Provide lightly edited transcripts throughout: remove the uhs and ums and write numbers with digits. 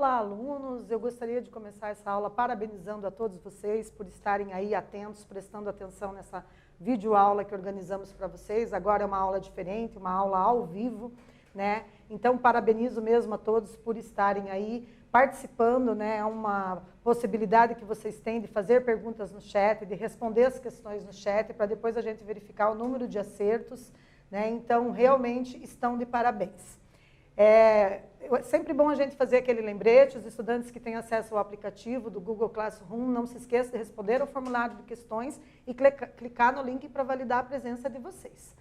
Olá, alunos! Eu gostaria de começar essa aula parabenizando a todos vocês por estarem aí atentos, prestando atenção nessa videoaula que organizamos para vocês. Agora é uma aula diferente, uma aula ao vivo, né? Então, parabenizo mesmo a todos por estarem aí participando, né? É uma possibilidade que vocês têm de fazer perguntas no chat, de responder as questões no chat, para depois a gente verificar o número de acertos, né? Então, realmente estão de parabéns. É sempre bom a gente fazer aquele lembrete, os estudantes que têm acesso ao aplicativo do Google Classroom, não se esqueçam de responder ao formulário de questões e clicar no link para validar a presença de vocês.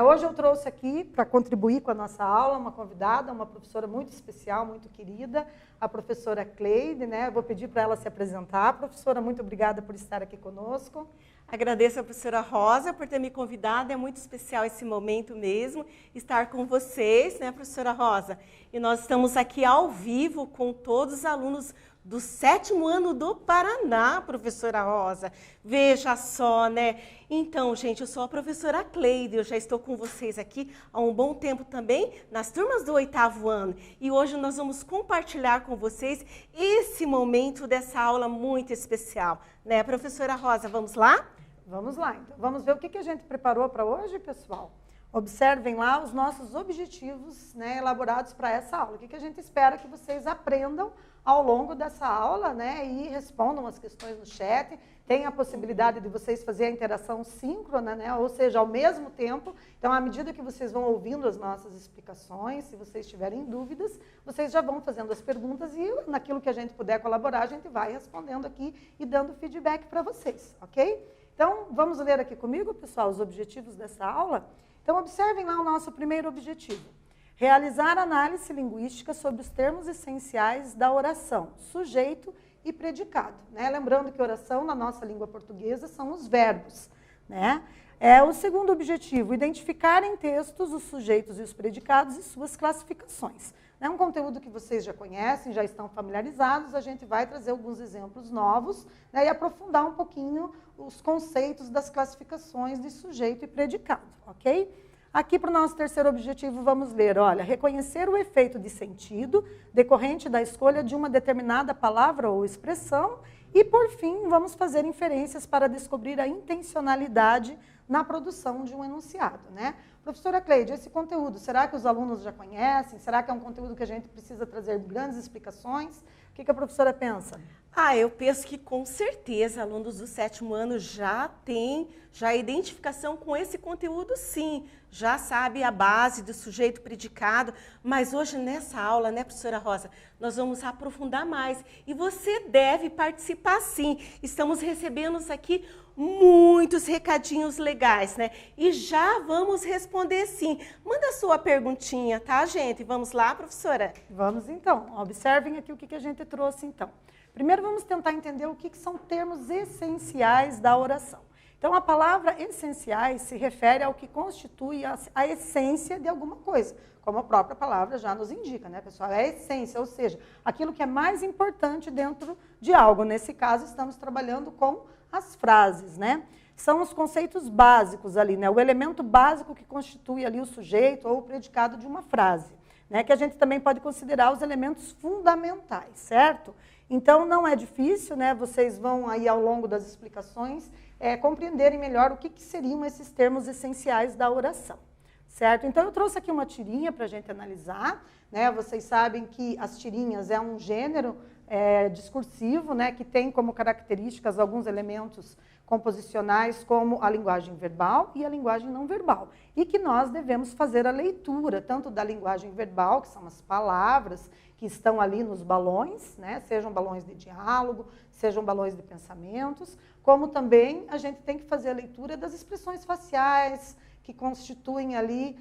Hoje eu trouxe aqui, para contribuir com a nossa aula, uma convidada, uma professora muito especial, muito querida, a professora Cleide, né? Vou pedir para ela se apresentar. Professora, muito obrigada por estar aqui conosco. Agradeço a professora Rosa por ter me convidado, é muito especial esse momento mesmo, estar com vocês, né, professora Rosa? E nós estamos aqui ao vivo com todos os alunos do 7º ano do Paraná, professora Rosa. Veja só, né? Então, gente, eu sou a professora Cleide, eu já estou com vocês aqui há um bom tempo também, nas turmas do 8º ano. E hoje nós vamos compartilhar com vocês esse momento dessa aula muito especial. Né, professora Rosa, vamos lá? Vamos lá, então. Vamos ver o que a gente preparou para hoje, pessoal? Observem lá os nossos objetivos, né, elaborados para essa aula. O que a gente espera que vocês aprendam ao longo dessa aula, né, e respondam as questões no chat. Tem a possibilidade de vocês fazerem a interação síncrona, né, ou seja, ao mesmo tempo. Então, à medida que vocês vão ouvindo as nossas explicações, se vocês tiverem dúvidas, vocês já vão fazendo as perguntas e naquilo que a gente puder colaborar, a gente vai respondendo aqui e dando feedback para vocês, ok? Então, vamos ler aqui comigo, pessoal, os objetivos dessa aula? Então, observem lá o nosso primeiro objetivo. Realizar análise linguística sobre os termos essenciais da oração, sujeito e predicado. Né? Lembrando que oração, na nossa língua portuguesa, são os verbos. Né? O segundo objetivo, identificar em textos os sujeitos e os predicados e suas classificações. É um conteúdo que vocês já conhecem, já estão familiarizados, a gente vai trazer alguns exemplos novos, né, e aprofundar um pouquinho os conceitos das classificações de sujeito e predicado, ok? Aqui para o nosso terceiro objetivo vamos ler, olha, reconhecer o efeito de sentido decorrente da escolha de uma determinada palavra ou expressão e, por fim, vamos fazer inferências para descobrir a intencionalidade na produção de um enunciado, né? Professora Cleide, esse conteúdo, será que os alunos já conhecem? Será que é um conteúdo que a gente precisa trazer grandes explicações? O que a professora pensa? Eu penso que com certeza alunos do 7º ano já têm a identificação com esse conteúdo, sim. Já sabe a base do sujeito predicado, mas hoje nessa aula, né, professora Rosa, nós vamos aprofundar mais. E você deve participar, sim. Estamos recebendo aqui muitos recadinhos legais, né? E já vamos responder, sim. Manda a sua perguntinha, tá, gente? Vamos lá, professora? Vamos, então. Observem aqui o que a gente trouxe, então. Primeiro, vamos tentar entender o que são termos essenciais da oração. Então, a palavra essenciais se refere ao que constitui a essência de alguma coisa, como a própria palavra já nos indica, né, pessoal? É a essência, ou seja, aquilo que é mais importante dentro de algo. Nesse caso, estamos trabalhando com as frases, né? São os conceitos básicos ali, né? O elemento básico que constitui ali o sujeito ou o predicado de uma frase, né? Que a gente também pode considerar os elementos fundamentais, certo? Então, não é difícil, né? Vocês vão aí ao longo das explicações compreenderem melhor o que seriam esses termos essenciais da oração, certo? Então, eu trouxe aqui uma tirinha para a gente analisar, né? Vocês sabem que as tirinhas é um gênero discursivo, né? Que tem como características alguns elementos composicionais, como a linguagem verbal e a linguagem não verbal. E que nós devemos fazer a leitura, tanto da linguagem verbal, que são as palavras que estão ali nos balões, né? Sejam balões de diálogo, sejam balões de pensamentos, como também a gente tem que fazer a leitura das expressões faciais, que constituem ali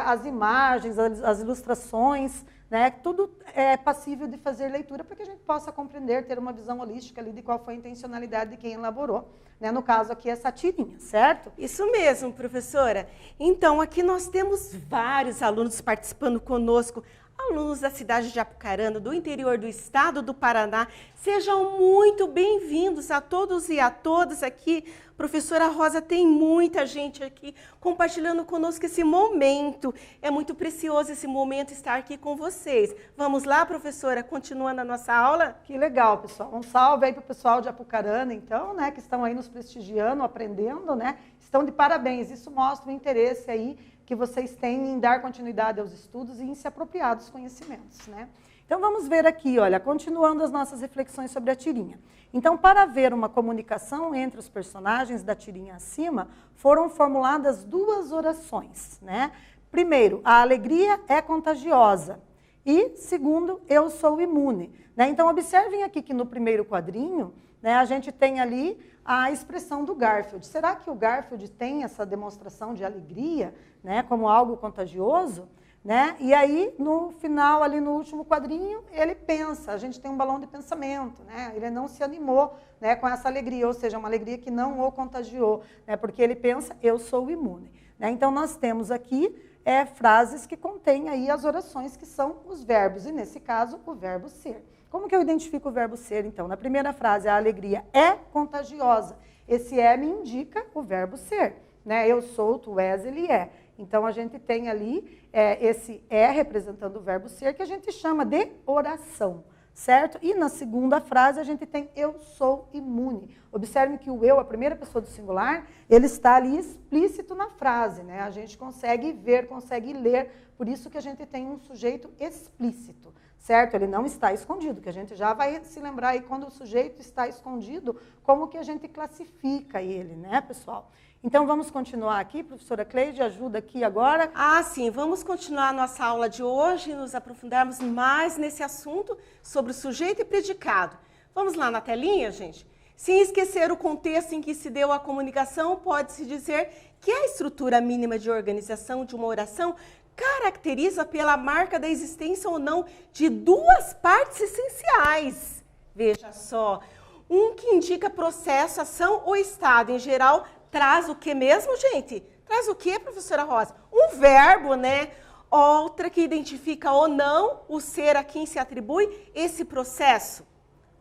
as imagens, as ilustrações, né? Tudo é passível de fazer leitura para que a gente possa compreender, ter uma visão holística ali de qual foi a intencionalidade de quem elaborou. Né? No caso aqui, essa tirinha, certo? Isso mesmo, professora. Então, aqui nós temos vários alunos participando conosco, alunos da cidade de Apucarana, do interior do estado do Paraná. Sejam muito bem-vindos a todos e a todas aqui. Professora Rosa, tem muita gente aqui compartilhando conosco esse momento. É muito precioso esse momento estar aqui com vocês. vocês. Vamos lá, professora, continuando a nossa aula? Que legal, pessoal. Um salve aí para o pessoal de Apucarana, então, né, que estão aí nos prestigiando, aprendendo, né? Estão de parabéns. Isso mostra o interesse aí que vocês têm em dar continuidade aos estudos e em se apropriar dos conhecimentos, né? Então, vamos ver aqui, olha, continuando as nossas reflexões sobre a tirinha. Então, para haver uma comunicação entre os personagens da tirinha acima, foram formuladas 2 orações, né? Primeiro, a alegria é contagiosa. E, segundo, eu sou imune. Né? Então, observem aqui que no primeiro quadrinho, né, a gente tem ali a expressão do Garfield. Será que o Garfield tem essa demonstração de alegria, né, como algo contagioso? Né? E aí, no final, ali no último quadrinho, ele pensa, a gente tem um balão de pensamento, né? Ele não se animou, né, com essa alegria, ou seja, uma alegria que não o contagiou, né, porque ele pensa, eu sou imune. Né? Então, nós temos aqui frases que contêm aí as orações, que são os verbos, e nesse caso, o verbo ser. Como que eu identifico o verbo ser, então? Na primeira frase, a alegria é contagiosa. Esse me indica o verbo ser. Né? Eu sou, tu és, ele é. Então, a gente tem ali esse representando o verbo ser, que a gente chama de oração, certo? E na segunda frase, a gente tem eu sou imune. Observe que o eu, a primeira pessoa do singular, ele está ali explícito na frase, né? A gente consegue ver, consegue ler, por isso que a gente tem um sujeito explícito, certo? Ele não está escondido, que a gente já vai se lembrar aí quando o sujeito está escondido, como que a gente classifica ele, né, pessoal? Então, vamos continuar aqui, professora Cleide, ajuda aqui agora. Ah, sim, vamos continuar a nossa aula de hoje e nos aprofundarmos mais nesse assunto sobre o sujeito e predicado. Vamos lá na telinha, gente? Sem esquecer o contexto em que se deu a comunicação, pode-se dizer que a estrutura mínima de organização de uma oração caracteriza pela marca da existência ou não de 2 partes essenciais. Veja só, um que indica processo, ação ou estado, em geral, traz o que mesmo, gente? Traz o que, professora Rosa? Um verbo, né? Outra que identifica ou não o ser a quem se atribui esse processo.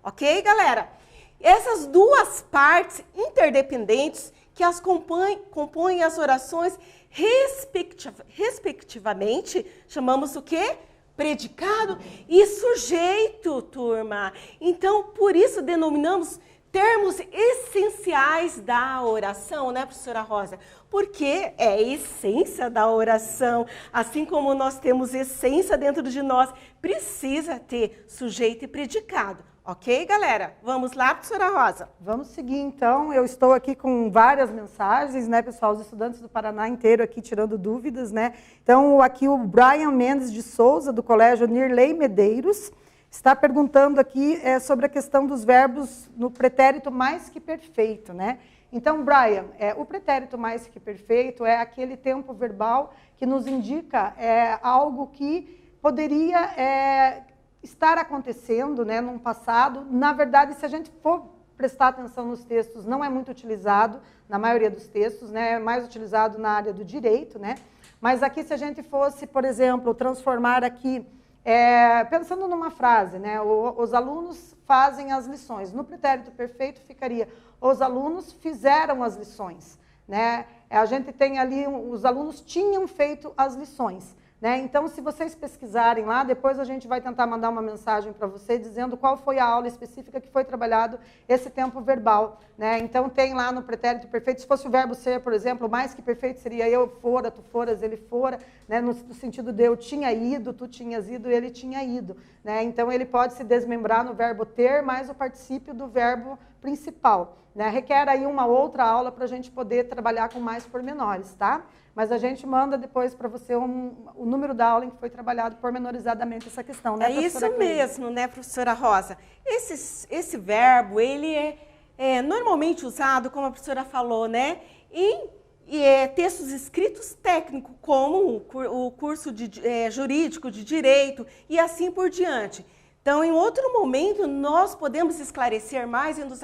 Ok, galera? Essas 2 partes interdependentes que as compõem as orações respectivamente, chamamos o quê? Predicado e sujeito, turma. Então, por isso denominamos termos essenciais da oração, né, professora Rosa? Porque é a essência da oração. Assim como nós temos essência dentro de nós, precisa ter sujeito e predicado. Ok, galera? Vamos lá, professora Rosa? Vamos seguir, então. Eu estou aqui com várias mensagens, né, pessoal? Os estudantes do Paraná inteiro aqui tirando dúvidas, né? Então, aqui o Brian Mendes de Souza, do Colégio Nirley Medeiros, está perguntando aqui sobre a questão dos verbos no pretérito mais que perfeito, né? Então, Brian, o pretérito mais que perfeito é aquele tempo verbal que nos indica algo que poderia estar acontecendo, né, num passado. Na verdade, se a gente for prestar atenção nos textos, não é muito utilizado, na maioria dos textos, né, é mais utilizado na área do direito, né? Mas aqui, se a gente fosse, por exemplo, transformar aqui, pensando numa frase, né, os alunos fazem as lições. No pretérito perfeito ficaria, os alunos fizeram as lições. Né? A gente tem ali, os alunos tinham feito as lições. Né? Então, se vocês pesquisarem lá, depois a gente vai tentar mandar uma mensagem para você dizendo qual foi a aula específica que foi trabalhado esse tempo verbal. Né? Então, tem lá no pretérito perfeito, se fosse o verbo ser, por exemplo, mais que perfeito seria eu fora, tu foras, ele fora, né? No sentido de eu tinha ido, tu tinhas ido, ele tinha ido. Né? Então, ele pode se desmembrar no verbo ter mais o particípio do verbo principal. Né? Requer aí uma outra aula para a gente poder trabalhar com mais pormenores, tá? Mas a gente manda depois para você o número da aula em que foi trabalhado pormenorizadamente essa questão, né, professora Cleide? É isso mesmo, né, professora Rosa? Esse verbo, ele é normalmente usado, como a professora falou, né, em textos escritos técnicos, como o curso jurídico de direito e assim por diante. Então, em outro momento, nós podemos esclarecer mais e nos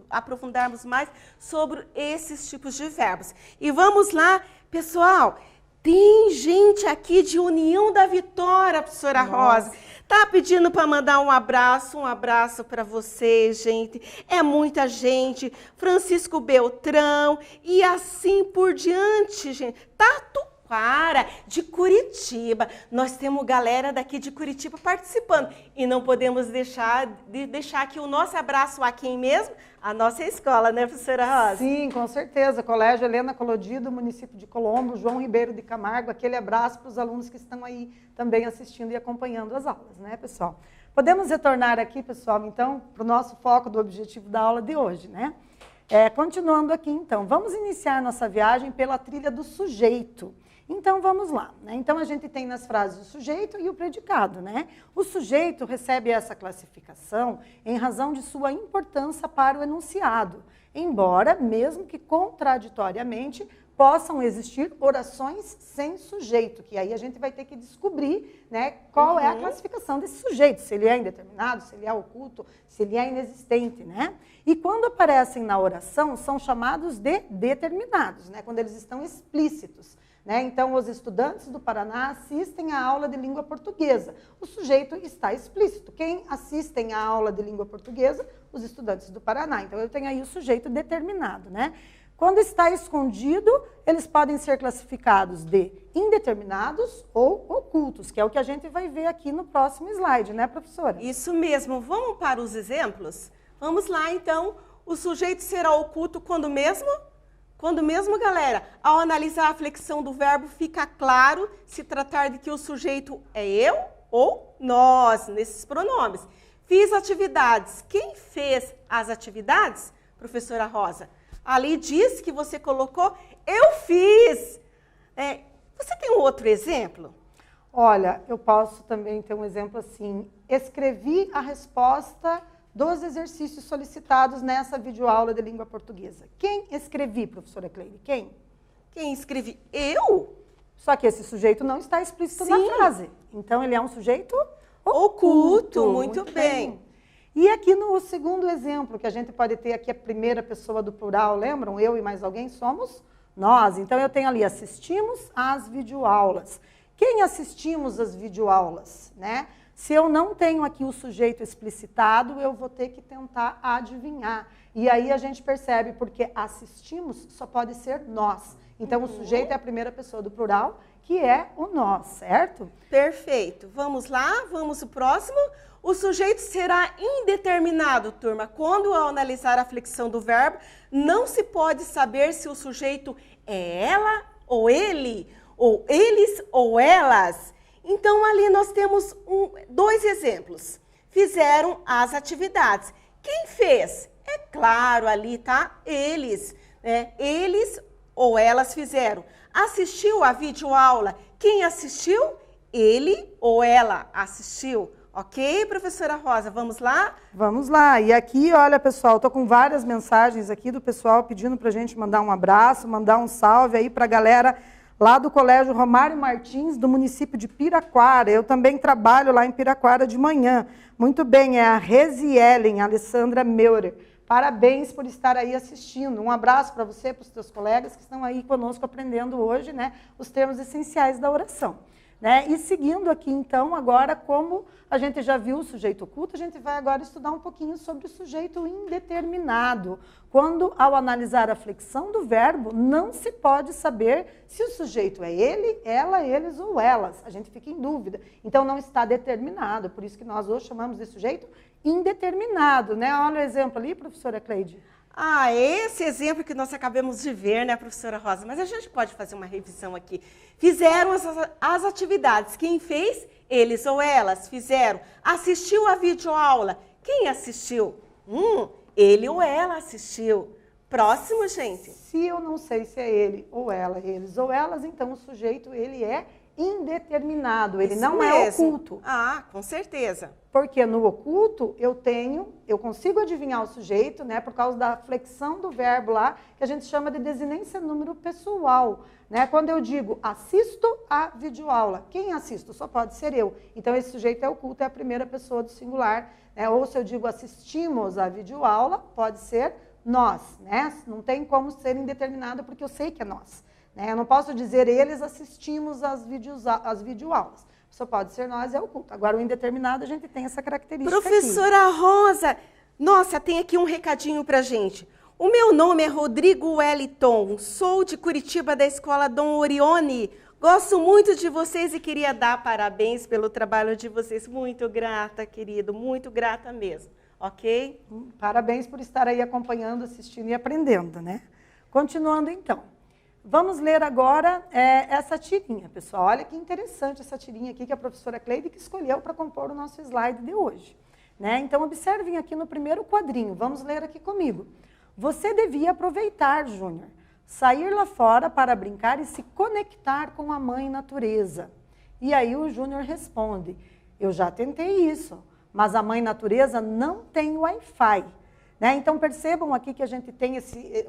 aprofundarmos mais sobre esses tipos de verbos. E vamos lá, pessoal, tem gente aqui de União da Vitória, professora Rosa. Tá pedindo para mandar um abraço para vocês, gente. É muita gente. Francisco Beltrão e assim por diante, gente. Tatuquara. professora, de Curitiba. Nós temos galera daqui de Curitiba participando. E não podemos deixar aqui o nosso abraço a quem mesmo? A nossa escola, né, professora Rosa? Sim, com certeza. Colégio Helena Colodido, município de Colombo, João Ribeiro de Camargo. Aquele abraço para os alunos que estão aí também assistindo e acompanhando as aulas, né, pessoal? Podemos retornar aqui, pessoal, então, para o nosso foco do objetivo da aula de hoje, né? Continuando aqui, então, vamos iniciar nossa viagem pela trilha do sujeito. Então, vamos lá, né? Então, a gente tem nas frases o sujeito e o predicado, né? O sujeito recebe essa classificação em razão de sua importância para o enunciado, embora, mesmo que contraditoriamente, possam existir orações sem sujeito, que aí a gente vai ter que descobrir, né, qual é a classificação desse sujeito, se ele é indeterminado, se ele é oculto, se ele é inexistente, né? E quando aparecem na oração, são chamados de determinados, né, quando eles estão explícitos. Né? Então, os estudantes do Paraná assistem à aula de língua portuguesa. O sujeito está explícito. Quem assistem à aula de língua portuguesa? Os estudantes do Paraná. Então, eu tenho aí o sujeito determinado, né? Quando está escondido, eles podem ser classificados de indeterminados ou ocultos, que é o que a gente vai ver aqui no próximo slide, né, professora? Isso mesmo. Vamos para os exemplos? Vamos lá, então. O sujeito será oculto quando mesmo? Quando mesmo, galera, ao analisar a flexão do verbo, fica claro se tratar de que o sujeito é eu ou nós, nesses pronomes. Fiz atividades. Quem fez as atividades? Professora Rosa. Ali diz que você colocou, eu fiz. Você tem um outro exemplo? Olha, eu posso também ter um exemplo assim. Escrevi a resposta dos exercícios solicitados nessa videoaula de língua portuguesa. Quem escrevi, professora Cleide? Quem? Quem escrevi? Eu? Só que esse sujeito não está explícito na frase. Então, ele é um sujeito oculto. Muito bem. E aqui no segundo exemplo, que a gente pode ter aqui a primeira pessoa do plural, lembram? Eu e mais alguém somos nós. Então, eu tenho ali, assistimos às videoaulas. Quem assistimos às videoaulas, né? Se eu não tenho aqui o sujeito explicitado, eu vou ter que tentar adivinhar. E aí a gente percebe, porque assistimos só pode ser nós. Então, o sujeito é a primeira pessoa do plural, que é o nós, certo? Perfeito. Vamos lá, vamos ao próximo. O sujeito será indeterminado, turma. Quando, ao analisar a flexão do verbo, não se pode saber se o sujeito é ela ou ele, ou eles ou elas. Então, ali nós temos dois exemplos. Fizeram as atividades. Quem fez? É claro, ali tá eles. Né? Eles ou elas fizeram. Assistiu a videoaula. Quem assistiu? Ele ou ela assistiu. Ok, professora Rosa, vamos lá? Vamos lá. E aqui, olha, pessoal, estou com várias mensagens aqui do pessoal pedindo para a gente mandar um abraço, mandar um salve aí para a galera lá do Colégio Romário Martins, do município de Piraquara. Eu também trabalho lá em Piraquara de manhã. Muito bem, é a Resielen, Alessandra Meurer. Parabéns por estar aí assistindo. Um abraço para você, para os seus colegas que estão aí conosco aprendendo hoje, né, os termos essenciais da oração. Né? E seguindo aqui, então, agora, como a gente já viu o sujeito oculto, a gente vai agora estudar um pouquinho sobre o sujeito indeterminado. Quando, ao analisar a flexão do verbo, não se pode saber se o sujeito é ele, ela, eles ou elas. A gente fica em dúvida. Então, não está determinado. Por isso que nós hoje chamamos de sujeito indeterminado. Né? Olha o exemplo ali, professora Cleide. Esse exemplo que nós acabamos de ver, né, professora Rosa? Mas a gente pode fazer uma revisão aqui. Fizeram as atividades. Quem fez? Eles ou elas fizeram. Assistiu a videoaula. Quem assistiu? Ele ou ela assistiu. Próximo, gente. Se eu não sei se é ele ou ela, eles ou elas, então o sujeito, ele é indeterminado, ele não é oculto. Com certeza. Porque no oculto eu consigo adivinhar o sujeito, né, por causa da flexão do verbo lá, que a gente chama de desinência número pessoal. Né? Quando eu digo assisto a videoaula, quem assisto? Só pode ser eu. Então esse sujeito é oculto, é a primeira pessoa do singular. Né? Ou se eu digo assistimos a videoaula, pode ser nós. Né? Não tem como ser indeterminado, porque eu sei que é nós. Eu não posso dizer eles assistimos às videoaulas. Só pode ser nós, é oculto. Agora, o indeterminado, a gente tem essa característica Professora Rosa, nossa, tem aqui um recadinho pra gente. O meu nome é Rodrigo Wellington, sou de Curitiba, da Escola Dom Orione. Gosto muito de vocês e queria dar parabéns pelo trabalho de vocês. Muito grata, querido, muito grata mesmo, ok? Parabéns por estar aí acompanhando, assistindo e aprendendo, né? Continuando então. Vamos ler agora essa tirinha, pessoal. Olha que interessante essa tirinha aqui que a professora Cleide que escolheu para compor o nosso slide de hoje. Né? Então, observem aqui no primeiro quadrinho. Vamos ler aqui comigo. Você devia aproveitar, Júnior, sair lá fora para brincar e se conectar com a mãe natureza. E aí o Júnior responde, eu já tentei isso, mas a mãe natureza não tem Wi-Fi. Né? Então, percebam aqui que a gente tem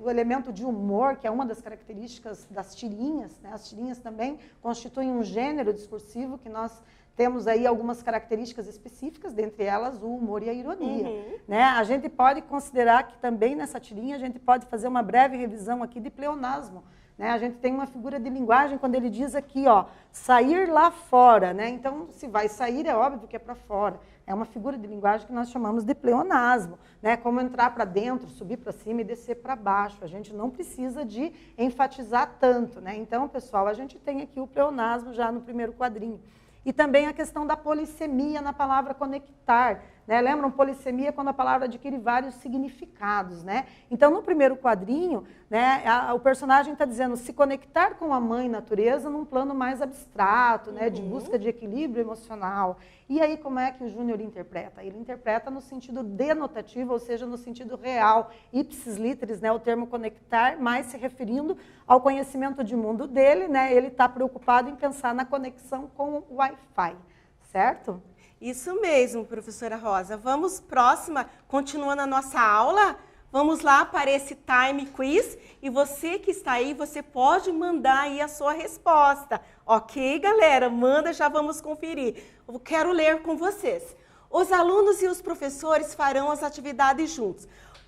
o elemento de humor, que é uma das características das tirinhas. Né? As tirinhas também constituem um gênero discursivo que nós temos aí algumas características específicas, dentre elas o humor e a ironia. Né? A gente pode considerar que também nessa tirinha a gente pode fazer uma breve revisão aqui de pleonasmo. Né? A gente tem uma figura de linguagem quando ele diz aqui, ó, sair lá fora. Né? Então, se vai sair, é óbvio que é para fora. É uma figura de linguagem que nós chamamos de pleonasmo, né? Como entrar para dentro, subir para cima e descer para baixo. A gente não precisa de enfatizar tanto. Né? Então, pessoal, a gente tem aqui o pleonasmo já no primeiro quadrinho. E também a questão da polissemia na palavra conectar. Né? Lembram? Polissemia é quando a palavra adquire vários significados. Né? Então, no primeiro quadrinho, né, o personagem está dizendo se conectar com a mãe natureza num plano mais abstrato, né, de busca de equilíbrio emocional. E aí, como é que o Júnior interpreta? Ele interpreta no sentido denotativo, ou seja, no sentido real, ipsis literis, né, o termo conectar, mais se referindo ao conhecimento de mundo dele. Né, ele está preocupado em pensar na conexão com o Wi-Fi, certo? Isso mesmo, professora Rosa. Vamos próxima, continuando a nossa aula. Vamos lá para esse time quiz. E você que está aí, você pode mandar aí a sua resposta. Ok, galera? Manda, já vamos conferir. Eu quero ler com vocês. Os alunos e os professores farão as atividades juntos.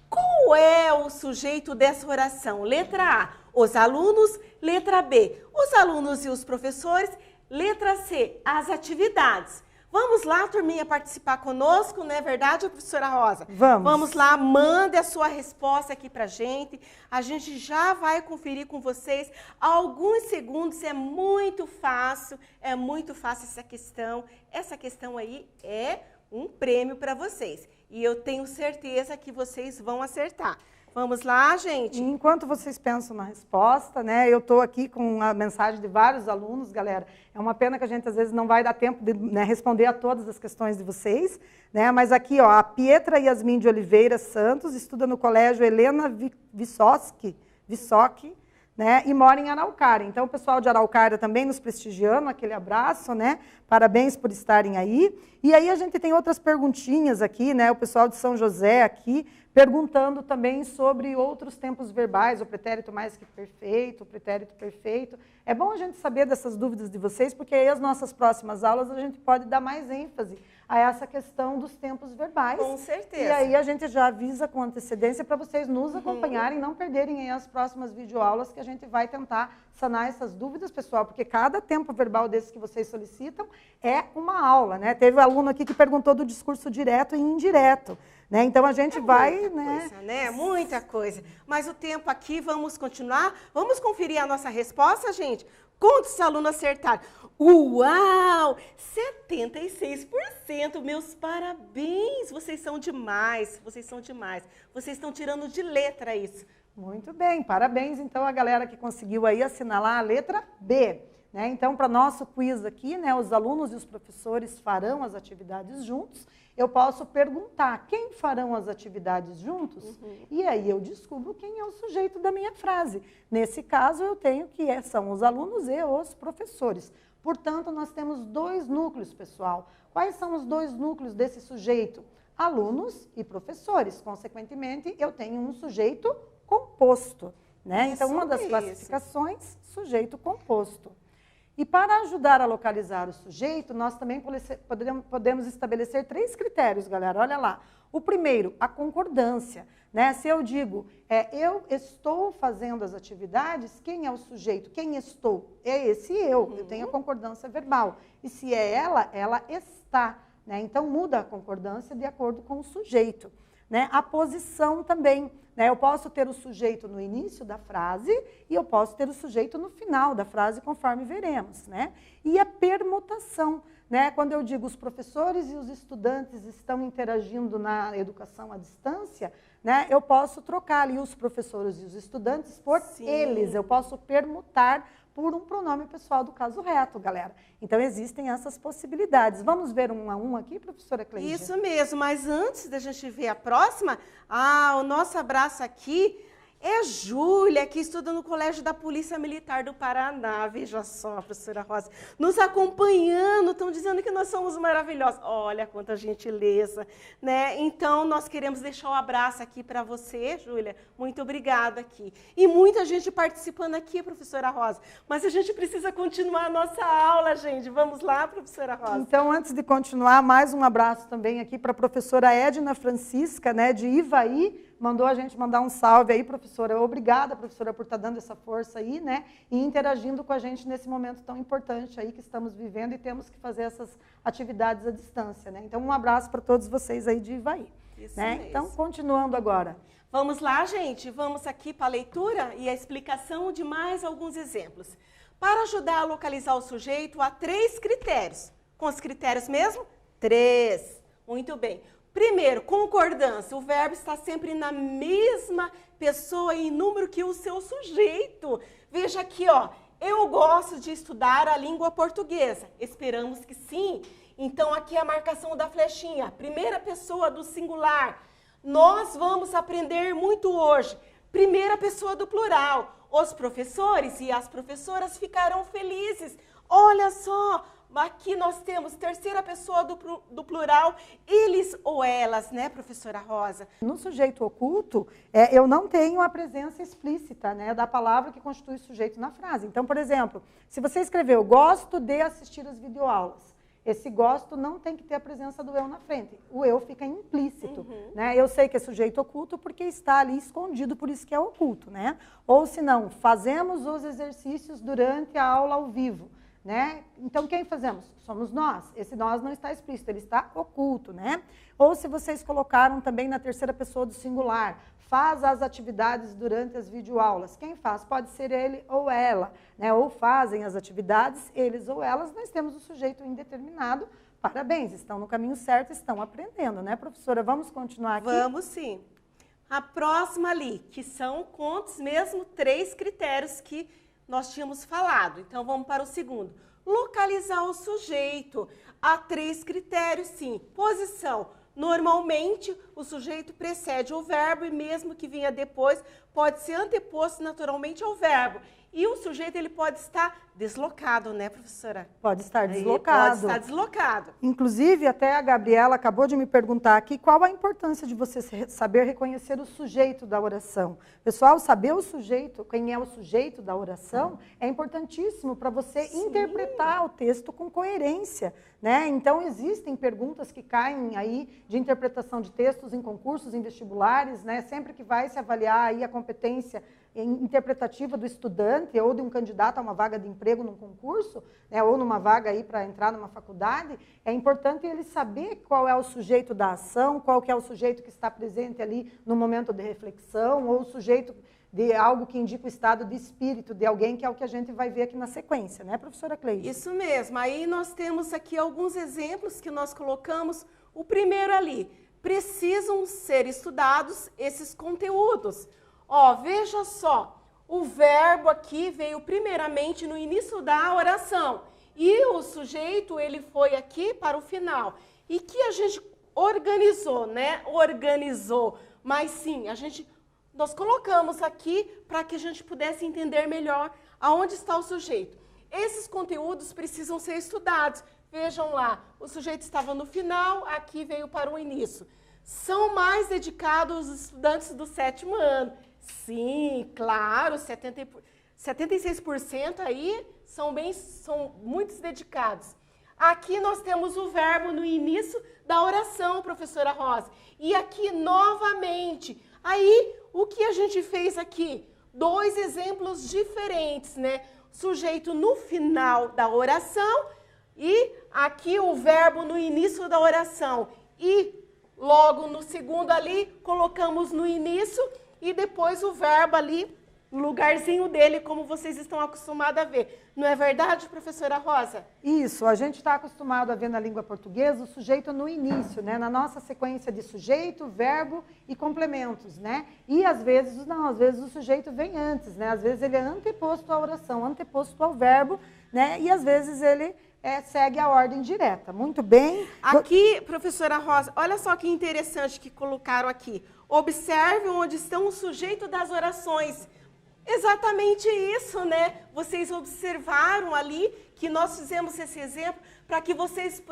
Qual é o sujeito dessa oração? Letra A, os alunos. Letra B, os alunos e os professores. Letra C, as atividades. Vamos lá, turminha, participar conosco, não é verdade, professora Rosa? Vamos. Vamos lá, mande a sua resposta aqui pra gente. A gente já vai conferir com vocês alguns segundos, é muito fácil essa questão. Essa questão aí é um prêmio para vocês. E eu tenho certeza que vocês vão acertar. Vamos lá, gente? Enquanto vocês pensam na resposta, né, eu estou aqui com a mensagem de vários alunos, galera. É uma pena que a gente, às vezes, não vai dar tempo de, né, responder a todas as questões de vocês. Né, mas aqui, ó, a Pietra Yasmin de Oliveira Santos estuda no colégio Helena Vissocky, né, e mora em Araucária. Então, o pessoal de Araucária também nos prestigiando, aquele abraço, né? Parabéns por estarem aí. E aí a gente tem outras perguntinhas aqui, né? O pessoal de São José aqui, perguntando também sobre outros tempos verbais, o pretérito mais que perfeito, o pretérito perfeito. É bom a gente saber dessas dúvidas de vocês, porque aí as nossas próximas aulas a gente pode dar mais ênfase a essa questão dos tempos verbais. Com certeza. E aí a gente já avisa com antecedência para vocês nos acompanharem, não perderem aí as próximas videoaulas que a gente vai tentar sanar essas dúvidas, pessoal, porque cada tempo verbal desses que vocês solicitam é uma aula, né? Teve um aluno aqui que perguntou do discurso direto e indireto, né? Então a gente vai, né? Coisa, né? Muita coisa. Mas o tempo aqui, vamos continuar? Vamos conferir a nossa resposta, gente? Quantos alunos acertaram? Uau! 76%! Meus parabéns! Vocês são demais, vocês são demais. Vocês estão tirando de letra isso. Muito bem, parabéns então a galera que conseguiu aí assinalar a letra B. Né? Então, para nosso quiz aqui, né, os alunos e os professores farão as atividades juntos. Eu posso perguntar quem farão as atividades juntos? E aí eu descubro quem é o sujeito da minha frase. Nesse caso, eu tenho que são os alunos e os professores. Portanto, nós temos dois núcleos, pessoal. Quais são os dois núcleos desse sujeito? Alunos e professores. Consequentemente, eu tenho um sujeito composto. Né? Então, uma das classificações, sujeito composto. E para ajudar a localizar o sujeito, nós também podemos estabelecer 3 critérios, galera. Olha lá. O primeiro, a concordância. Né? Se eu digo, eu estou fazendo as atividades, quem é o sujeito? Quem estou? É esse eu. Eu tenho a concordância verbal. E se é ela está. Né? Então, muda a concordância de acordo com o sujeito. né? A posição também, né? Eu posso ter o sujeito no início da frase e eu posso ter o sujeito no final da frase, conforme veremos, né? E a permutação, né? Quando eu digo os professores e os estudantes estão interagindo na educação à distância, né? Eu posso trocar ali os professores e os estudantes por eles, eu posso permutar por um pronome pessoal do caso reto, galera. Então, existem essas possibilidades. Vamos ver um a um aqui, professora Cleide? Isso mesmo, mas antes da gente ver a próxima, o nosso abraço aqui é Júlia, que estuda no Colégio da Polícia Militar do Paraná. Veja só, professora Rosa, nos acompanhando, estão dizendo que nós somos maravilhosos. Olha quanta gentileza, né? Então, nós queremos deixar o abraço aqui para você, Júlia. Muito obrigada aqui. E muita gente participando aqui, professora Rosa. Mas a gente precisa continuar a nossa aula, gente. Vamos lá, professora Rosa? Então, antes de continuar, mais um abraço também aqui para a professora Edna Francisca, né, de Ivaí. Mandou a gente mandar um salve aí, professora. Obrigada, professora, por estar dando essa força aí, né? E interagindo com a gente nesse momento tão importante aí que estamos vivendo e temos que fazer essas atividades à distância, né? Então, um abraço para todos vocês aí de Ivaí. Isso né? mesmo. Então, continuando agora. Vamos lá, gente? Vamos aqui para a leitura e a explicação de mais alguns exemplos. Para ajudar a localizar o sujeito, há 3 critérios. Com os critérios mesmo? 3. Muito bem. Primeiro, concordância. O verbo está sempre na mesma pessoa e número que o seu sujeito. Veja aqui, ó. Eu gosto de estudar a língua portuguesa. Esperamos que sim. Então, aqui é a marcação da flechinha. Primeira pessoa do singular. Nós vamos aprender muito hoje. Primeira pessoa do plural. Os professores e as professoras ficarão felizes. Olha só. Aqui nós temos terceira pessoa do plural, eles ou elas, né, professora Rosa? No sujeito oculto, eu não tenho a presença explícita, né, da palavra que constitui sujeito na frase. Então, por exemplo, se você escreveu, gosto de assistir as videoaulas, esse gosto não tem que ter a presença do eu na frente. O eu fica implícito, né? Eu sei que é sujeito oculto porque está ali escondido, por isso que é oculto, né? Ou se não, fazemos os exercícios durante a aula ao vivo. Né? Então, quem fazemos? Somos nós. Esse nós não está explícito, ele está oculto, né? Ou se vocês colocaram também na terceira pessoa do singular, faz as atividades durante as videoaulas. Quem faz? Pode ser ele ou ela, né? Ou fazem as atividades, eles ou elas, nós temos o sujeito indeterminado. Parabéns, estão no caminho certo, estão aprendendo, né, professora? Vamos continuar aqui? Vamos sim. A próxima ali, que são contos mesmo, 3 critérios que nós tínhamos falado. Então, vamos para o segundo. Localizar o sujeito. Há 3 critérios, sim. Posição. Normalmente, o sujeito precede o verbo e mesmo que venha depois, pode ser anteposto naturalmente ao verbo. E o sujeito, ele pode estar deslocado, né, professora? Pode estar deslocado. Pode estar deslocado. Inclusive, até a Gabriela acabou de me perguntar aqui qual a importância de você saber reconhecer o sujeito da oração. Pessoal, saber o sujeito, quem é o sujeito da oração, é importantíssimo para você interpretar o texto com coerência, né? Então, existem perguntas que caem aí de interpretação de textos em concursos, em vestibulares, né? Sempre que vai se avaliar aí a competência interpretativa do estudante ou de um candidato a uma vaga de emprego num concurso, né, ou numa vaga aí para entrar numa faculdade, é importante ele saber qual é o sujeito da ação, qual que é o sujeito que está presente ali no momento de reflexão, ou o sujeito de algo que indica o estado de espírito de alguém, que é o que a gente vai ver aqui na sequência, né, professora Cleide? Isso mesmo. Aí nós temos aqui alguns exemplos que nós colocamos. O primeiro ali, precisam ser estudados esses conteúdos. Ó, veja só, o verbo aqui veio primeiramente no início da oração e o sujeito, ele foi aqui para o final. E que a gente organizou, né? Organizou, mas sim, nós colocamos aqui para que a gente pudesse entender melhor aonde está o sujeito. Esses conteúdos precisam ser estudados. Vejam lá, o sujeito estava no final, aqui veio para o início. São mais dedicados os estudantes do 7º ano. Sim, claro, 76% aí são muitos dedicados. Aqui nós temos o verbo no início da oração, professora Rosa. E aqui, novamente, aí o que a gente fez aqui? 2 exemplos diferentes, né? Sujeito no final da oração e aqui o verbo no início da oração. E logo no segundo ali, colocamos no início e depois o verbo ali, no lugarzinho dele, como vocês estão acostumados a ver. Não é verdade, professora Rosa? Isso, a gente está acostumado a ver na língua portuguesa o sujeito no início, né? Na nossa sequência de sujeito, verbo e complementos, né? E às vezes, não, às vezes o sujeito vem antes, né? Às vezes ele é anteposto à oração, anteposto ao verbo, né? E às vezes ele segue a ordem direta. Muito bem. Aqui, professora Rosa, olha só que interessante que colocaram aqui. Observe onde estão os sujeitos das orações. Exatamente isso, né? Vocês observaram ali que nós fizemos esse exemplo para que vocês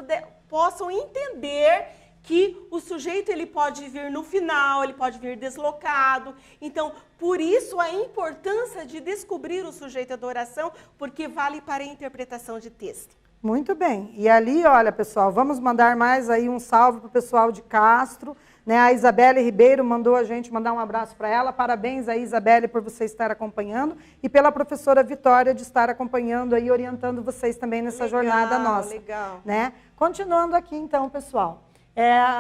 possam entender que o sujeito ele pode vir no final, ele pode vir deslocado. Então, por isso a importância de descobrir o sujeito da oração, porque vale para a interpretação de texto. Muito bem. E ali, olha, pessoal, vamos mandar mais aí um salve para o pessoal de Castro. Né, a Isabelle Ribeiro mandou a gente mandar um abraço para ela. Parabéns aí, Isabelle, por você estar acompanhando e pela professora Vitória de estar acompanhando e orientando vocês também nessa jornada nossa. Legal. Né? Continuando aqui, então, pessoal.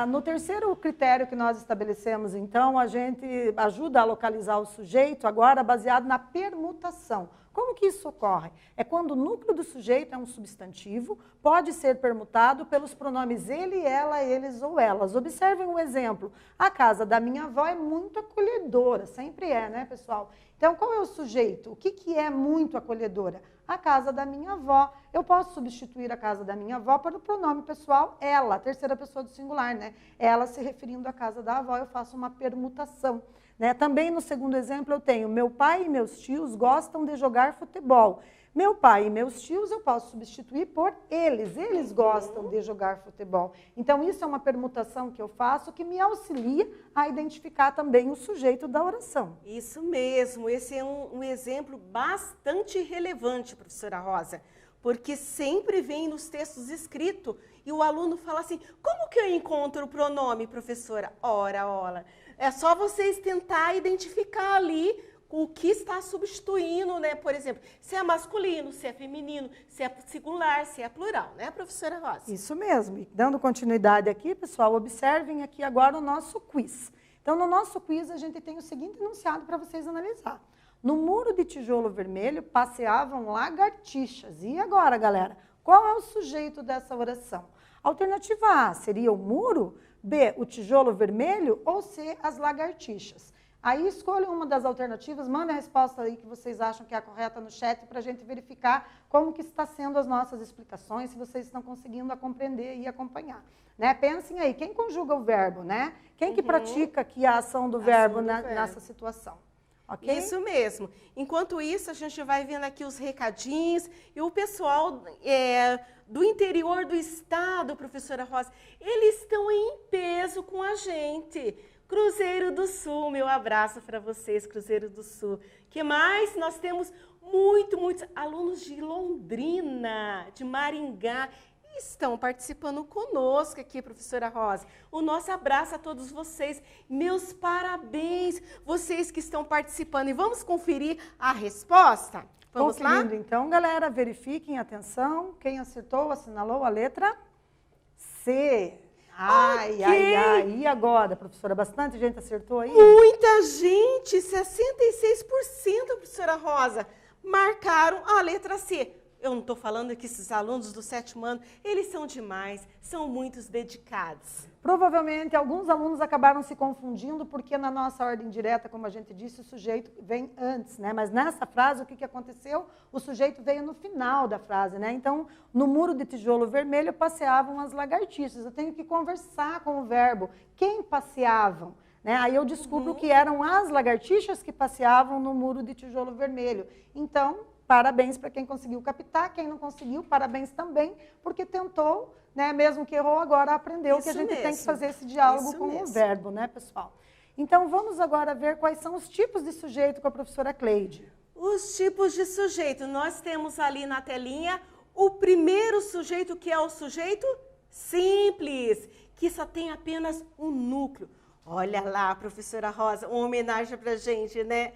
No terceiro critério que nós estabelecemos, então, a gente ajuda a localizar o sujeito, agora baseado na permutação. Como que isso ocorre? É quando o núcleo do sujeito é um substantivo, pode ser permutado pelos pronomes ele, ela, eles ou elas. Observem um exemplo. A casa da minha avó é muito acolhedora, sempre é, né, pessoal? Então, qual é o sujeito? O que é muito acolhedora? A casa da minha avó. Eu posso substituir a casa da minha avó pelo pronome pessoal ela, terceira pessoa do singular, né? Ela se referindo à casa da avó, eu faço uma permutação. Né? Também no segundo exemplo eu tenho meu pai e meus tios gostam de jogar futebol. Meu pai e meus tios eu posso substituir por eles. Eles gostam de jogar futebol. Então isso é uma permutação que eu faço que me auxilia a identificar também o sujeito da oração. Isso mesmo. Esse é um exemplo bastante relevante, professora Rosa. Porque sempre vem nos textos escritos e o aluno fala assim, como que eu encontro o pronome, professora? Ora. É só vocês tentar identificar ali o que está substituindo, né? Por exemplo, se é masculino, se é feminino, se é singular, se é plural, né, professora Rosa? Isso mesmo. E dando continuidade aqui, pessoal, observem aqui agora o nosso quiz. Então, no nosso quiz, a gente tem o seguinte enunciado para vocês analisar. No muro de tijolo vermelho passeavam lagartixas. E agora, galera? Qual é o sujeito dessa oração? Alternativa A seria o muro, B, o tijolo vermelho ou C, as lagartixas. Aí escolham uma das alternativas, mandem a resposta aí que vocês acham que é a correta no chat para a gente verificar como que está sendo as nossas explicações, se vocês estão conseguindo compreender e acompanhar. Né? Pensem aí, quem conjuga o verbo, né? Quem que pratica aqui a ação do verbo nessa situação? Okay? Isso mesmo. Enquanto isso, a gente vai vendo aqui os recadinhos e o pessoal do interior do estado, professora Rosa, eles estão em peso com a gente. Cruzeiro do Sul, meu abraço para vocês, Cruzeiro do Sul. Que mais? Nós temos muitos alunos de Londrina, de Maringá, estão participando conosco aqui, professora Rosa. O nosso abraço a todos vocês. Meus parabéns, vocês que estão participando. E vamos conferir a resposta? Vamos lá? Então, galera, verifiquem, atenção. Quem acertou, assinalou a letra C. Ai. E agora, professora? Bastante gente acertou aí? Muita gente, 66%, professora Rosa, marcaram a letra C. Eu não estou falando que esses alunos do 7º ano, eles são demais, são muitos dedicados. Provavelmente, alguns alunos acabaram se confundindo, porque na nossa ordem direta, como a gente disse, o sujeito vem antes, né? Mas nessa frase, o que aconteceu? O sujeito veio no final da frase, né? Então, no muro de tijolo vermelho, passeavam as lagartixas. Eu tenho que conversar com o verbo. Quem passeavam? Né? Aí eu descubro que eram as lagartixas que passeavam no muro de tijolo vermelho. Então, parabéns para quem conseguiu captar, quem não conseguiu, parabéns também, porque tentou, né, mesmo que errou, agora aprendeu que a gente tem que fazer esse diálogo com o verbo, né, pessoal? Então, vamos agora ver quais são os tipos de sujeito com a professora Cleide. Os tipos de sujeito, nós temos ali na telinha o primeiro sujeito, que é o sujeito simples, que só tem apenas um núcleo. Olha lá, professora Rosa, uma homenagem pra gente, né?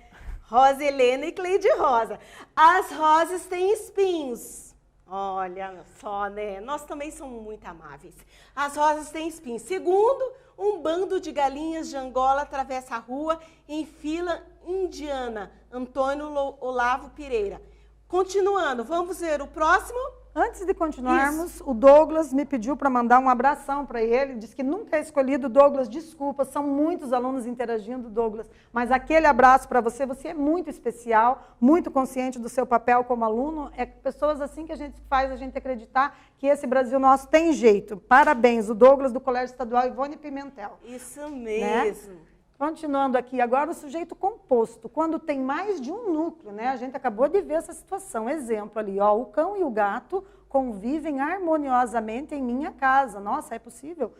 Rosa Helena e Cleide Rosa. As rosas têm espinhos. Olha só, né? Nós também somos muito amáveis. As rosas têm espinhos. Segundo, um bando de galinhas de Angola atravessa a rua em fila indiana. Antônio Olavo Pereira. Continuando, vamos ver o próximo? Antes de continuarmos, o Douglas me pediu para mandar um abração para ele, disse que nunca é escolhido. Douglas, desculpa, são muitos alunos interagindo, Douglas, mas aquele abraço para você, você é muito especial, muito consciente do seu papel como aluno, é pessoas assim que a gente faz a gente acreditar que esse Brasil nosso tem jeito. Parabéns, o Douglas do Colégio Estadual Ivone Pimentel. Isso mesmo. Né? Continuando aqui, agora o sujeito composto, quando tem mais de um núcleo, né? A gente acabou de ver essa situação. Exemplo ali, ó, o cão e o gato convivem harmoniosamente em minha casa. Nossa, é possível?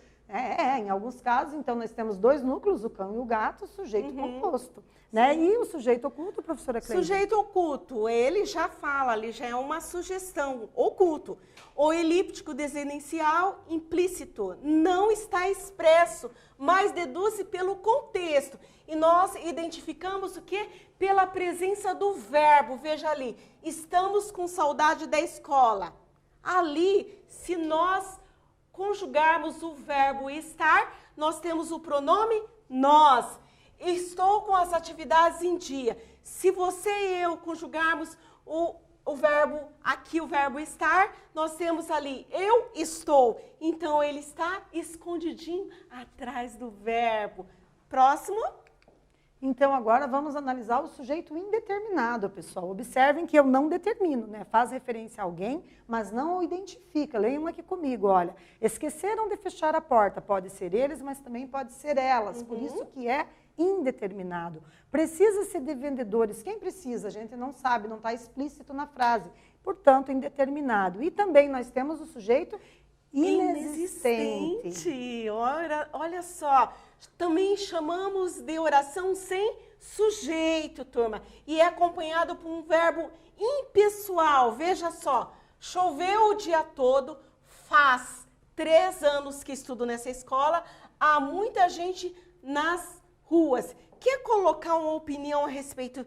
Em alguns casos, então nós temos dois núcleos, o cão e o gato, sujeito composto. Né? E o sujeito oculto, professora Cleide? Sujeito oculto, ele já fala, ali já é uma sugestão, oculto. O elíptico desinencial implícito não está expresso, mas deduz pelo contexto. E nós identificamos o quê? Pela presença do verbo. Veja ali, estamos com saudade da escola. Ali, se nós conjugarmos o verbo estar, nós temos o pronome nós. Estou com as atividades em dia. Se você e eu conjugarmos o verbo, aqui o verbo estar, nós temos ali, eu estou. Então, ele está escondidinho atrás do verbo. Próximo. Então, agora vamos analisar o sujeito indeterminado, pessoal. Observem que eu não determino, né? Faz referência a alguém, mas não o identifica. Leiam aqui comigo, olha. Esqueceram de fechar a porta. Pode ser eles, mas também pode ser elas. Por isso que é indeterminado. Precisa-se de vendedores. Quem precisa? A gente não sabe, não está explícito na frase. Portanto, indeterminado. E também nós temos o sujeito inexistente. Olha só, também chamamos de oração sem sujeito, turma. E é acompanhado por um verbo impessoal. Veja só, choveu o dia todo, faz 3 anos que estudo nessa escola, há muita gente nas ruas. Quer colocar uma opinião a respeito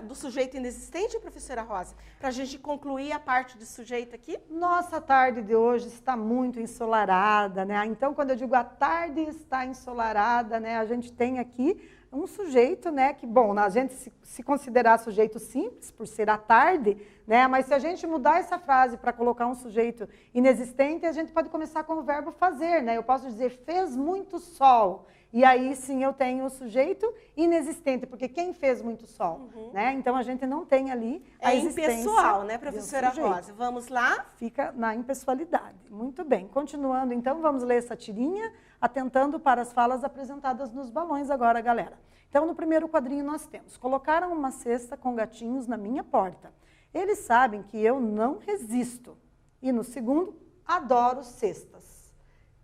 do sujeito inexistente, professora Rosa? Para a gente concluir a parte do sujeito aqui? Nossa tarde de hoje está muito ensolarada, né? Então, quando eu digo a tarde está ensolarada, né? A gente tem aqui um sujeito, né? Que, bom, a gente se considerar sujeito simples, por ser a tarde, né? Mas se a gente mudar essa frase para colocar um sujeito inexistente, a gente pode começar com o verbo fazer, né? Eu posso dizer, fez muito sol. E aí, sim, eu tenho o sujeito inexistente, porque quem fez muito sol? Né? Então, a gente não tem ali a existência impessoal, né, professora Rosa? Vamos lá? Fica na impessoalidade. Muito bem. Continuando, então, vamos ler essa tirinha, atentando para as falas apresentadas nos balões agora, galera. Então, no primeiro quadrinho nós temos, colocaram uma cesta com gatinhos na minha porta. Eles sabem que eu não resisto. E no segundo, adoro cestas.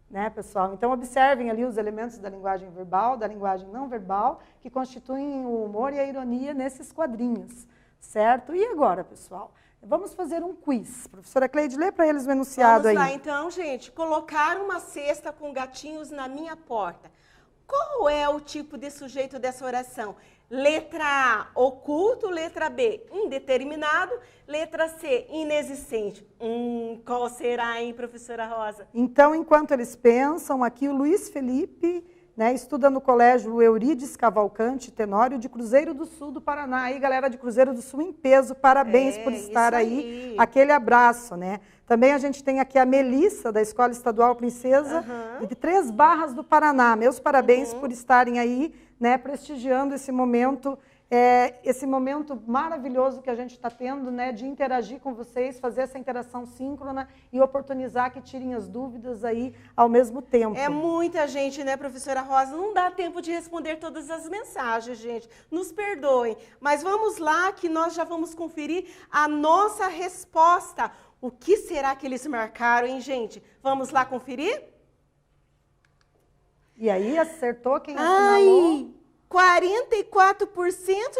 Né, pessoal? Então, observem ali os elementos da linguagem verbal, da linguagem não verbal, que constituem o humor e a ironia nesses quadrinhos, certo? E agora, pessoal? Vamos fazer um quiz. Professora Cleide, lê para eles o enunciado aí. Vamos lá, então, gente. Colocar uma cesta com gatinhos na minha porta. Qual é o tipo de sujeito dessa oração? Letra A, oculto. Letra B, indeterminado. Letra C, inexistente. Qual será, hein, professora Rosa? Então, enquanto eles pensam, aqui o Luiz Felipe, né, estuda no colégio Eurídice Cavalcante Tenório de Cruzeiro do Sul do Paraná. Aí, galera de Cruzeiro do Sul, em peso, parabéns por estar aí. Aquele abraço, né? Também a gente tem aqui a Melissa, da Escola Estadual Princesa, de Três Barras do Paraná. Meus parabéns por estarem aí, né, prestigiando esse momento maravilhoso que a gente está tendo, né, de interagir com vocês, fazer essa interação síncrona e oportunizar que tirem as dúvidas aí ao mesmo tempo. É muita gente, né, professora Rosa? Não dá tempo de responder todas as mensagens, gente. Nos perdoem. Mas vamos lá que nós já vamos conferir a nossa resposta. O que será que eles marcaram, hein, gente? Vamos lá conferir? E aí, acertou quem assinalou? 44%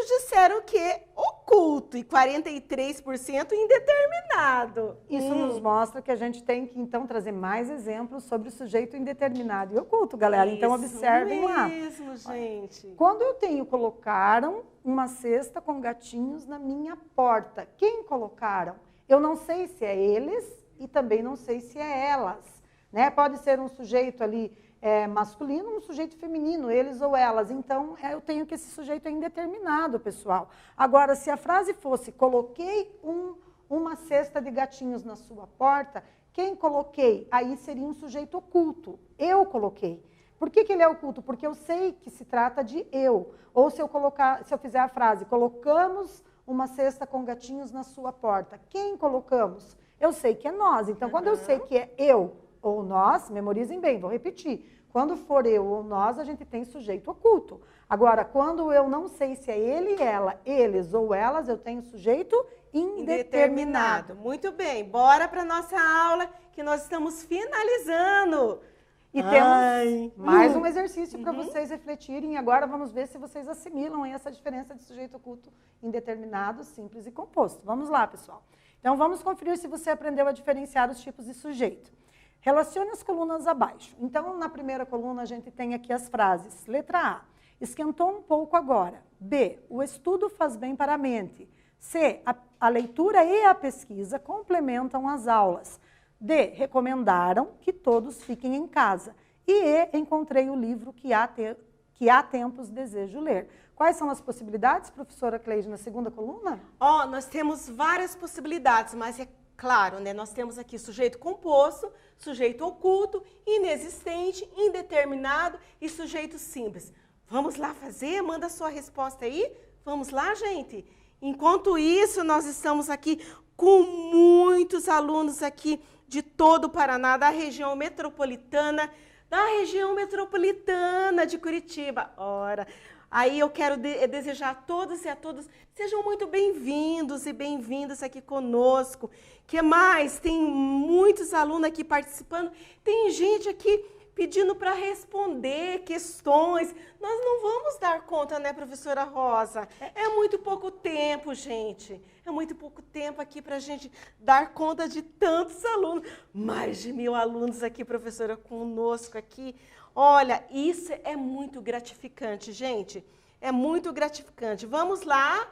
disseram que oculto e 43% indeterminado. Isso nos mostra que a gente tem que, então, trazer mais exemplos sobre o sujeito indeterminado e oculto, galera. Então, observem lá. Isso mesmo, gente. Quando eu tenho colocaram uma cesta com gatinhos na minha porta, quem colocaram? eu não sei se é eles e também não sei se é elas, né? Pode ser um sujeito ali masculino, um sujeito feminino, eles ou elas. Então, eu tenho que esse sujeito é indeterminado, pessoal. Agora, se a frase fosse, coloquei uma cesta de gatinhos na sua porta, quem coloquei? Aí seria um sujeito oculto. Eu coloquei. Por que ele é oculto? Porque eu sei que se trata de eu. Ou se eu fizer a frase, colocamos uma cesta com gatinhos na sua porta. Quem colocamos? Eu sei que é nós. Então, quando eu sei que é eu ou nós, memorizem bem, vou repetir. Quando for eu ou nós, a gente tem sujeito oculto. Agora, quando eu não sei se é ele, ela, eles ou elas, eu tenho sujeito indeterminado. Muito bem, bora para a nossa aula, que nós estamos finalizando. E temos mais um exercício para vocês refletirem. Agora vamos ver se vocês assimilam essa diferença de sujeito oculto, indeterminado, simples e composto. Vamos lá, pessoal. Então, vamos conferir se você aprendeu a diferenciar os tipos de sujeito. Relacione as colunas abaixo. Então, na primeira coluna, a gente tem aqui as frases. Letra A, esquentou um pouco agora. B, o estudo faz bem para a mente. C, a leitura e a pesquisa complementam as aulas. D, recomendaram que todos fiquem em casa. E E, encontrei o livro que há tempos desejo ler. Quais são as possibilidades, professora Cleide, na segunda coluna? Nós temos várias possibilidades, mas é claro, né? Nós temos aqui sujeito composto, sujeito oculto, inexistente, indeterminado e sujeito simples. Vamos lá fazer? Manda a sua resposta aí. Vamos lá, gente? Enquanto isso, nós estamos aqui com muitos alunos aqui de todo o Paraná, da região metropolitana de Curitiba. Aí eu quero desejar a todos e a todas, sejam muito bem-vindos e bem-vindas aqui conosco. Que mais? Tem muitos alunos aqui participando, tem gente aqui pedindo para responder questões. Nós não vamos dar conta, né, professora Rosa? É muito pouco tempo, gente. É muito pouco tempo aqui para a gente dar conta de tantos alunos. Mais de 1000 alunos aqui, professora, conosco aqui. Olha, isso é muito gratificante, gente. É muito gratificante. Vamos lá,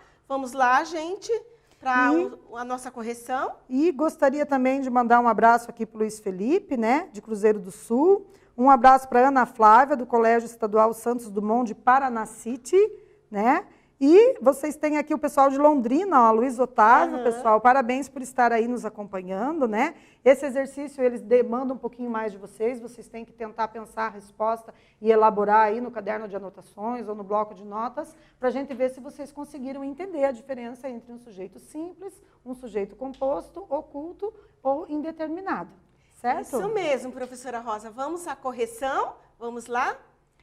gente, para a nossa correção. E gostaria também de mandar um abraço aqui para o Luiz Felipe, né, de Cruzeiro do Sul. Um abraço para a Ana Flávia, do Colégio Estadual Santos Dumont de Paranacite, né? E vocês têm aqui o pessoal de Londrina, ó, Luiz Otávio, pessoal, parabéns por estar aí nos acompanhando, né? Esse exercício, eles demandam um pouquinho mais de vocês têm que tentar pensar a resposta e elaborar aí no caderno de anotações ou no bloco de notas, para a gente ver se vocês conseguiram entender a diferença entre um sujeito simples, um sujeito composto, oculto ou indeterminado, certo? Isso mesmo, professora Rosa. Vamos à correção? Vamos lá?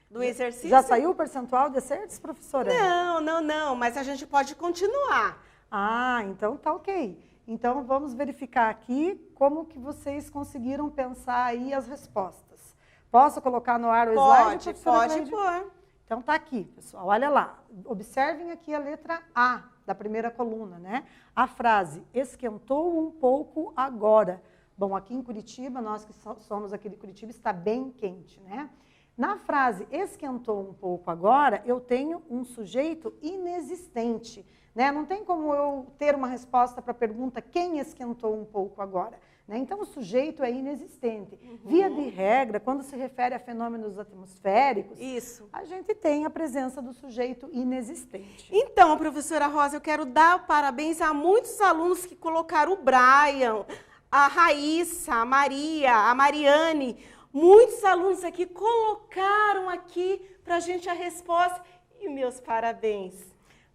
Do exercício? Já saiu o percentual de acertos, professora? Não, mas a gente pode continuar. Então tá ok. Então vamos verificar aqui como que vocês conseguiram pensar aí as respostas. Posso colocar no ar o slide? Pode pôr. Então tá aqui, pessoal, olha lá. Observem aqui a letra A da primeira coluna, né? A frase, esquentou um pouco agora. Bom, aqui em Curitiba, nós que somos aqui de Curitiba, está bem quente, né? Na frase esquentou um pouco agora, eu tenho um sujeito inexistente, né? Não tem como eu ter uma resposta para a pergunta quem esquentou um pouco agora, né? Então, o sujeito é inexistente. Via de regra, quando se refere a fenômenos atmosféricos, a gente tem a presença do sujeito inexistente. Então, professora Rosa, eu quero dar parabéns a muitos alunos que colocaram o Brian, a Raíssa, a Maria, a Mariane. Muitos alunos aqui colocaram aqui para a gente a resposta. E meus parabéns.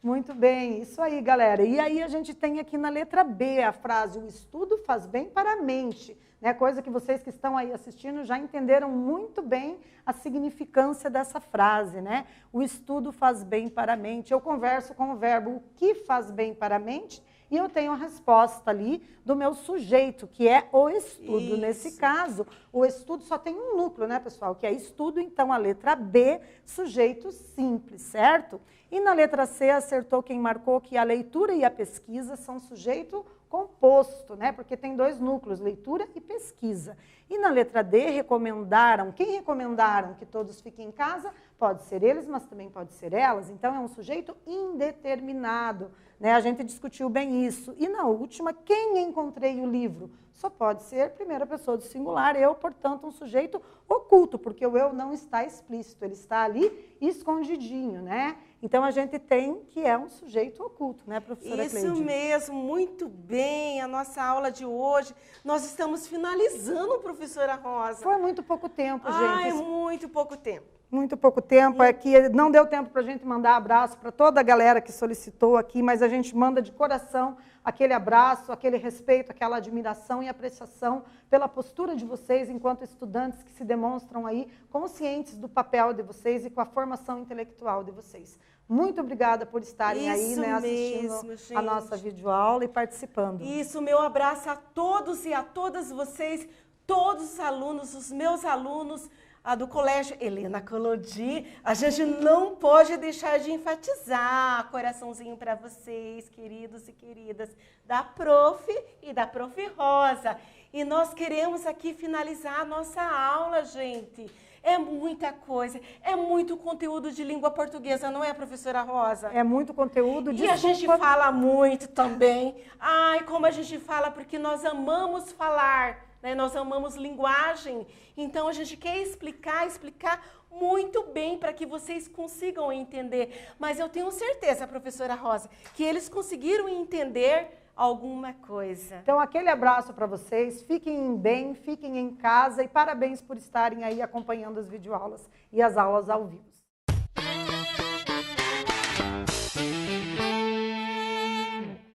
Muito bem, isso aí, galera. E aí a gente tem aqui na letra B a frase, o estudo faz bem para a mente. Né? Coisa que vocês que estão aí assistindo já entenderam muito bem a significância dessa frase, né? O estudo faz bem para a mente. Eu converso com o verbo o que faz bem para a mente, e eu tenho a resposta ali do meu sujeito, que é o estudo. Nesse caso, o estudo só tem um núcleo, né, pessoal? Que é estudo, então a letra B, sujeito simples, certo? E na letra C, acertou quem marcou que a leitura e a pesquisa são sujeito composto, né? Porque tem dois núcleos, leitura e pesquisa. E na letra D, recomendaram. Quem recomendaram que todos fiquem em casa? Pode ser eles, mas também pode ser elas. Então, é um sujeito indeterminado. Né? A gente discutiu bem isso. E na última, quem encontrei o livro? Só pode ser primeira pessoa do singular, eu, portanto, um sujeito oculto, porque o eu não está explícito, ele está ali escondidinho, né? Então, a gente tem que é um sujeito oculto, né, professora Cleide? Isso mesmo, muito bem. A nossa aula de hoje, nós estamos finalizando, professora Rosa. Foi muito pouco tempo, gente. Ai, muito pouco tempo. Muito pouco tempo, é que não deu tempo para a gente mandar abraço para toda a galera que solicitou aqui, mas a gente manda de coração aquele abraço, aquele respeito, aquela admiração e apreciação pela postura de vocês enquanto estudantes que se demonstram aí conscientes do papel de vocês e com a formação intelectual de vocês. Muito obrigada por estarem aí, né, assistindo a nossa videoaula e participando. Isso, meu abraço a todos e a todas vocês, todos os alunos, os meus alunos, do Colégio Helena Collodi. A gente não pode deixar de enfatizar. Coraçãozinho para vocês, queridos e queridas, da Prof e da Prof. Rosa. E nós queremos aqui finalizar a nossa aula, gente. É muita coisa, é muito conteúdo de língua portuguesa, não é, professora Rosa? É muito conteúdo. E a gente fala muito também. Ai, como a gente fala, porque nós amamos falar. Nós amamos linguagem, então a gente quer explicar muito bem para que vocês consigam entender. Mas eu tenho certeza, professora Rosa, que eles conseguiram entender alguma coisa. Então, aquele abraço para vocês, fiquem bem, fiquem em casa e parabéns por estarem aí acompanhando as videoaulas e as aulas ao vivo.